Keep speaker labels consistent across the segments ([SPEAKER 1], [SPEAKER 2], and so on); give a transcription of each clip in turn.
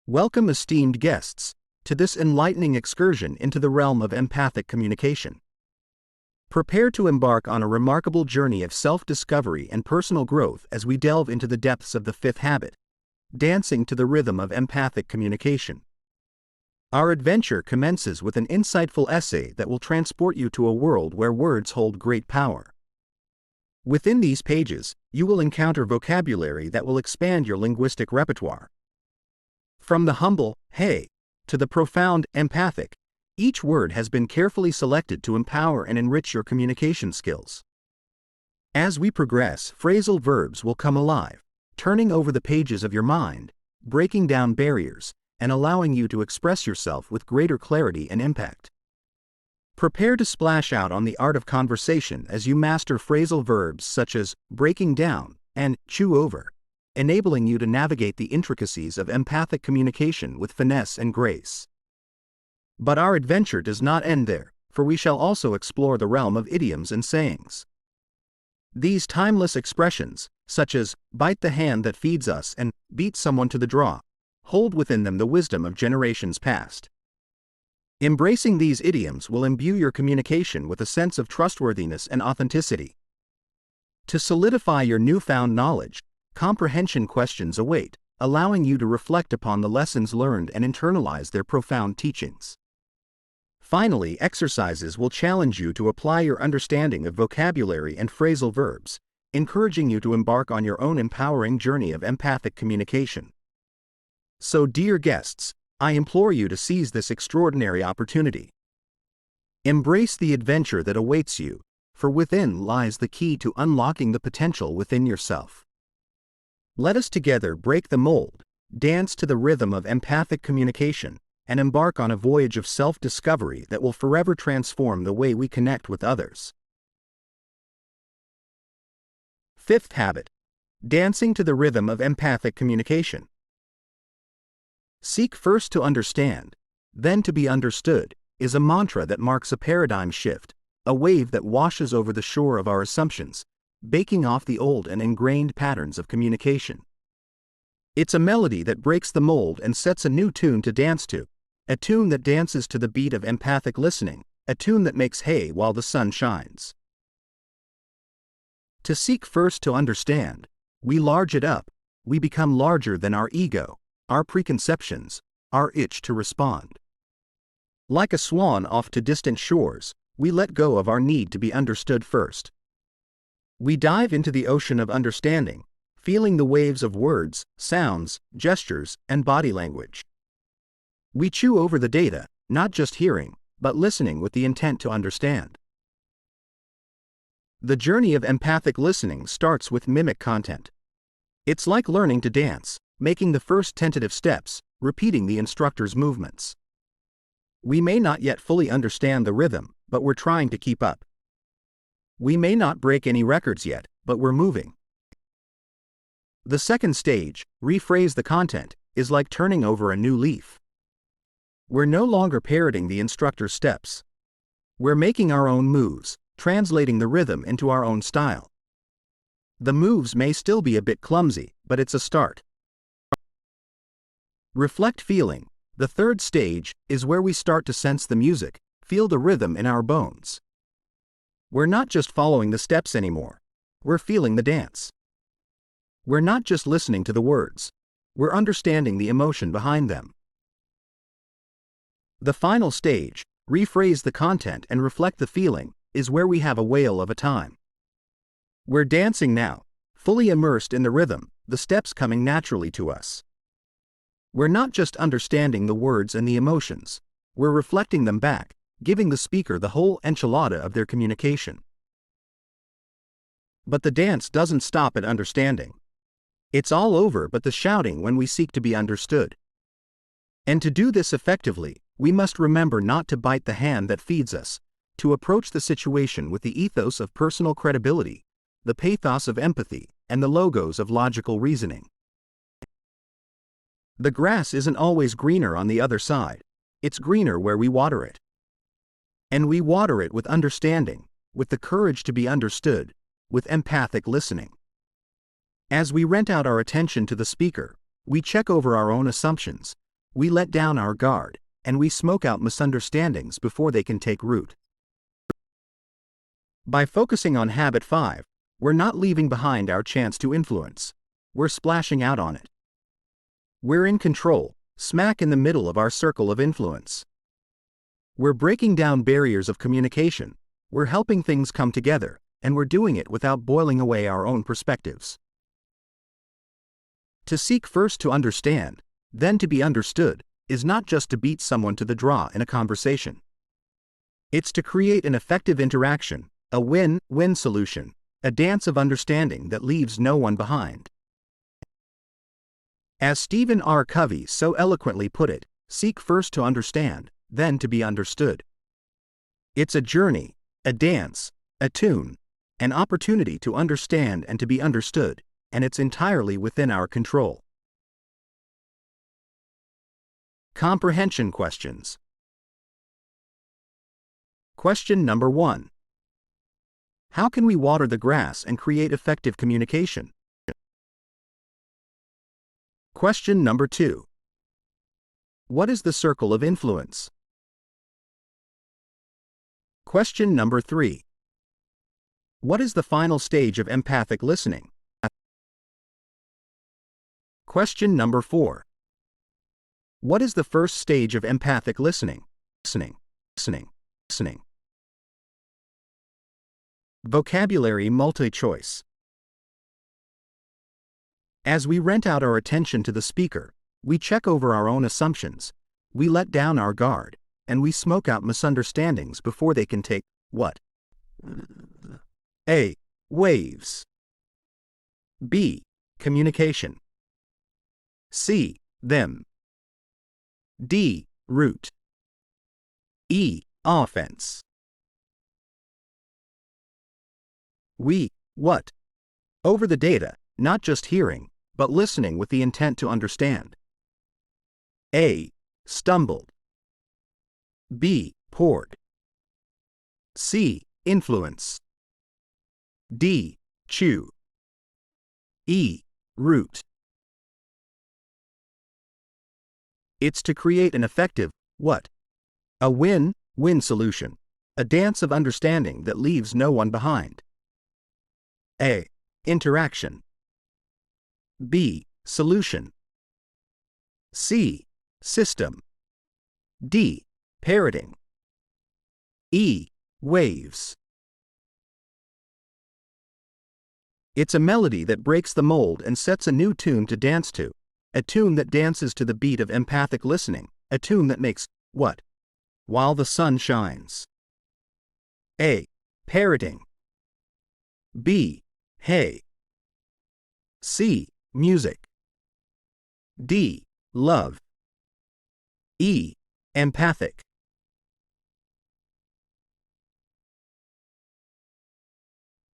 [SPEAKER 1] Welcome, esteemed guests, to this enlightening excursion into the realm of empathic communication. Prepare to embark on a remarkable journey of self-discovery and personal growth as we delve into the depths of the fifth habit, dancing to the rhythm of empathic communication. Our adventure commences with an insightful essay that will transport you to a world where words hold great power. Within these pages, you will encounter vocabulary that will expand your linguistic repertoire. From the humble, hey, to the profound, empathic, each word has been carefully selected to empower and enrich your communication skills. As we progress, phrasal verbs will come alive, turning over the pages of your mind, breaking down barriers, and allowing you to express yourself with greater clarity and impact. Prepare to splash out on the art of conversation as you master phrasal verbs such as breaking down and chew over, enabling you to navigate the intricacies of empathic communication with finesse and grace. But our adventure does not end there, for we shall also explore the realm of idioms and sayings. These timeless expressions, such as bite the hand that feeds us and beat someone to the draw, hold within them the wisdom of generations past. Embracing these idioms will imbue your communication with a sense of trustworthiness and authenticity. To solidify your newfound knowledge, comprehension questions await, allowing you to reflect upon the lessons learned and internalize their profound teachings. Finally, exercises will challenge you to apply your understanding of vocabulary and phrasal verbs, encouraging you to embark on your own empowering journey of empathic communication. So, dear guests, I implore you to seize this extraordinary opportunity. Embrace the adventure that awaits you, for within lies the key to unlocking the potential within yourself. Let us together break the mold, dance to the rhythm of empathic communication, and embark on a voyage of self-discovery that will forever transform the way we connect with others. Fifth habit: dancing to the rhythm of empathic communication. Seek first to understand, then to be understood, is a mantra that marks a paradigm shift, a wave that washes over the shore of our assumptions, baking off the old and ingrained patterns of communication. It's a melody that breaks the mold and sets a new tune to dance to, a tune that dances to the beat of empathic listening, a tune that makes hay while the sun shines. To seek first to understand, we large it up, we become larger than our ego, our preconceptions, our itch to respond. Like a swan off to distant shores, we let go of our need to be understood first. We dive into the ocean of understanding, feeling the waves of words, sounds, gestures, and body language. We chew over the data, not just hearing, but listening with the intent to understand. The journey of empathic listening starts with mimic content. It's like learning to dance, making the first tentative steps, repeating the instructor's movements. We may not yet fully understand the rhythm, but we're trying to keep up. We may not break any records yet, but we're moving. The second stage, rephrase the content, is like turning over a new leaf. We're no longer parroting the instructor's steps. We're making our own moves, translating the rhythm into our own style. The moves may still be a bit clumsy, but it's a start. Reflect feeling. The third stage is where we start to sense the music, feel the rhythm in our bones. We're not just following the steps anymore. We're feeling the dance. We're not just listening to the words. We're understanding the emotion behind them. The final stage, rephrase the content and reflect the feeling, is where we have a whale of a time. We're dancing now, fully immersed in the rhythm, the steps coming naturally to us. We're not just understanding the words and the emotions. We're reflecting them back, giving the speaker the whole enchilada of their communication. But the dance doesn't stop at understanding. It's all over but the shouting when we seek to be understood. And to do this effectively, we must remember not to bite the hand that feeds us, to approach the situation with the ethos of personal credibility, the pathos of empathy, and the logos of logical reasoning. The grass isn't always greener on the other side. It's greener where we water it. And we water it with understanding, with the courage to be understood, with empathic listening. As we rent out our attention to the speaker, we check over our own assumptions, We let down our guard, and we smoke out misunderstandings before they can take root. By focusing on habit 5, we're not leaving behind our chance to influence. We're splashing out on it. We're in control, smack in the middle of our circle of influence. We're breaking down barriers of communication, we're helping things come together, and we're doing it without boiling away our own perspectives. To seek first to understand, then to be understood, is not just to beat someone to the draw in a conversation. It's to create an effective interaction, a win-win solution, a dance of understanding that leaves no one behind. As Stephen R. Covey so eloquently put it, seek first to understand, then to be understood. It's a journey, a dance, a tune, an opportunity to understand and to be understood, and it's entirely within our control. Comprehension questions. Question number 1. How can we water the grass and create effective communication? Question number 2. What is the circle of influence? Question number 3. What is the final stage of empathic listening? Question number 4. What is the first stage of empathic listening? Listening. Vocabulary multi-choice. As we rent out our attention to the speaker, we check over our own assumptions, we let down our guard, and we smoke out misunderstandings before they can take what? A. Waves. B. Communication. C. Them. D. Root. E. Offense. We, what? Over the data, not just hearing, but listening with the intent to understand. A. Stumbled. B. Poured. C. Influence. D. Chew. E. Root. It's to create an effective, what? A win-win solution, a dance of understanding that leaves no one behind. A. Interaction. B. Solution. C. System. D. Parroting. E. Waves. It's a melody that breaks the mold and sets a new tune to dance to, a tune that dances to the beat of empathic listening, a tune that makes what? While the sun shines. A. Parroting. B. Hey. C. Music. D. Love. E. Empathic.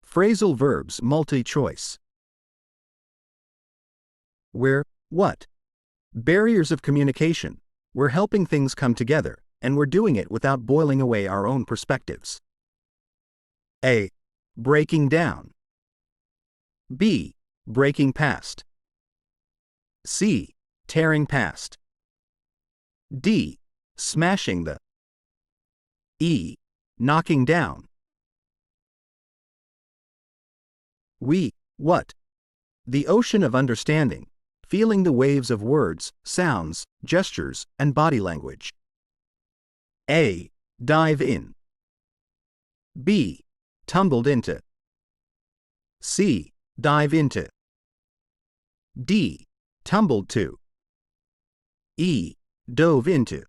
[SPEAKER 1] Phrasal verbs multi-choice. We're what? Barriers of communication. We're helping things come together, and we're doing it without boiling away our own perspectives. A. Breaking down. B. Breaking past. C. Tearing past. D. Smashing the. E. Knocking down. We, what? The ocean of understanding, feeling the waves of words, sounds, gestures, and body language. A. Dive in. B. Tumbled into. C. Dive into. D. Tumbled to. E. Dove into.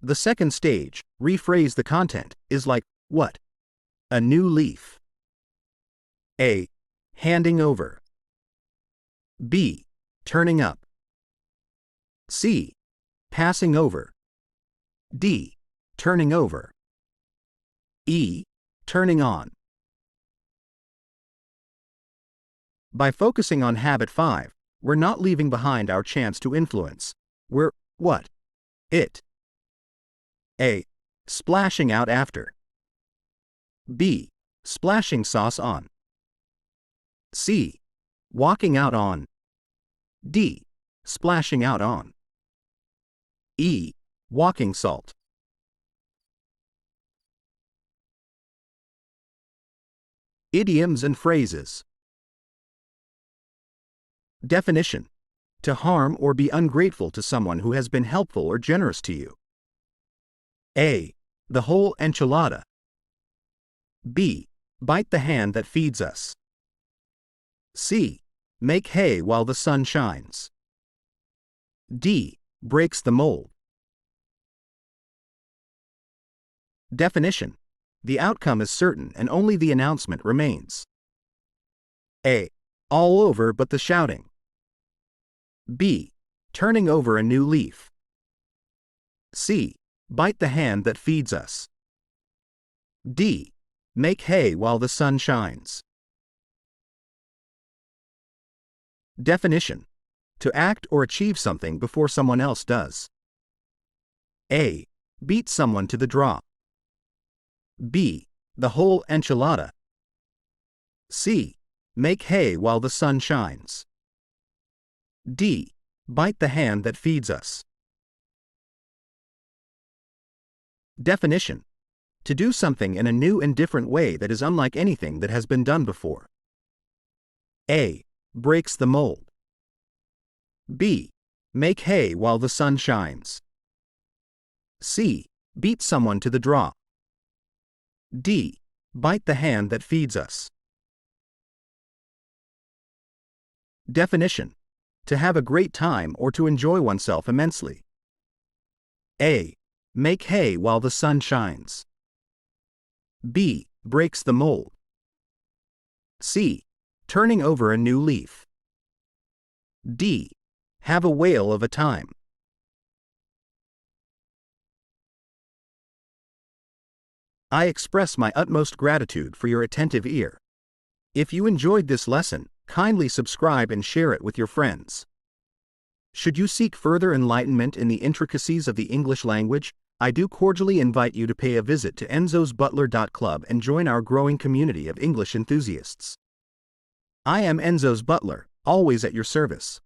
[SPEAKER 1] The second stage, rephrase the content, is like what? A new leaf. A. Handing over. B. Turning up. C. Passing over. D. Turning over. E. Turning on. By focusing on habit 5, we're not leaving behind our chance to influence. We're what? It. A. Splashing out after. B. Splashing sauce on. C. Walking out on. D. Splashing out on. E. Walking salt. Idioms and phrases. Definition: to harm or be ungrateful to someone who has been helpful or generous to you. A. The whole enchilada. B. Bite the hand that feeds us. C. Make hay while the sun shines. D. Breaks the mold. Definition: the outcome is certain and only the announcement remains. A. All over but the shouting. B. Turning over a new leaf. C. Bite the hand that feeds us. D. Make hay while the sun shines. Definition: to act or achieve something before someone else does. A. Beat someone to the draw. B. The whole enchilada. C. Make hay while the sun shines. D. Bite the hand that feeds us. Definition: to do something in a new and different way that is unlike anything that has been done before. A. Breaks the mold. B. Make hay while the sun shines. C. Beat someone to the draw. D. Bite the hand that feeds us. Definition: to have a great time or to enjoy oneself immensely. A. Make hay while the sun shines. B. Breaks the mold. C. Turning over a new leaf. D. Have a whale of a time. I express my utmost gratitude for your attentive ear. If you enjoyed this lesson, kindly subscribe and share it with your friends. Should you seek further enlightenment in the intricacies of the English language, I do cordially invite you to pay a visit to enzosbutler.club and join our growing community of English enthusiasts. I am Enzo's Butler, always at your service.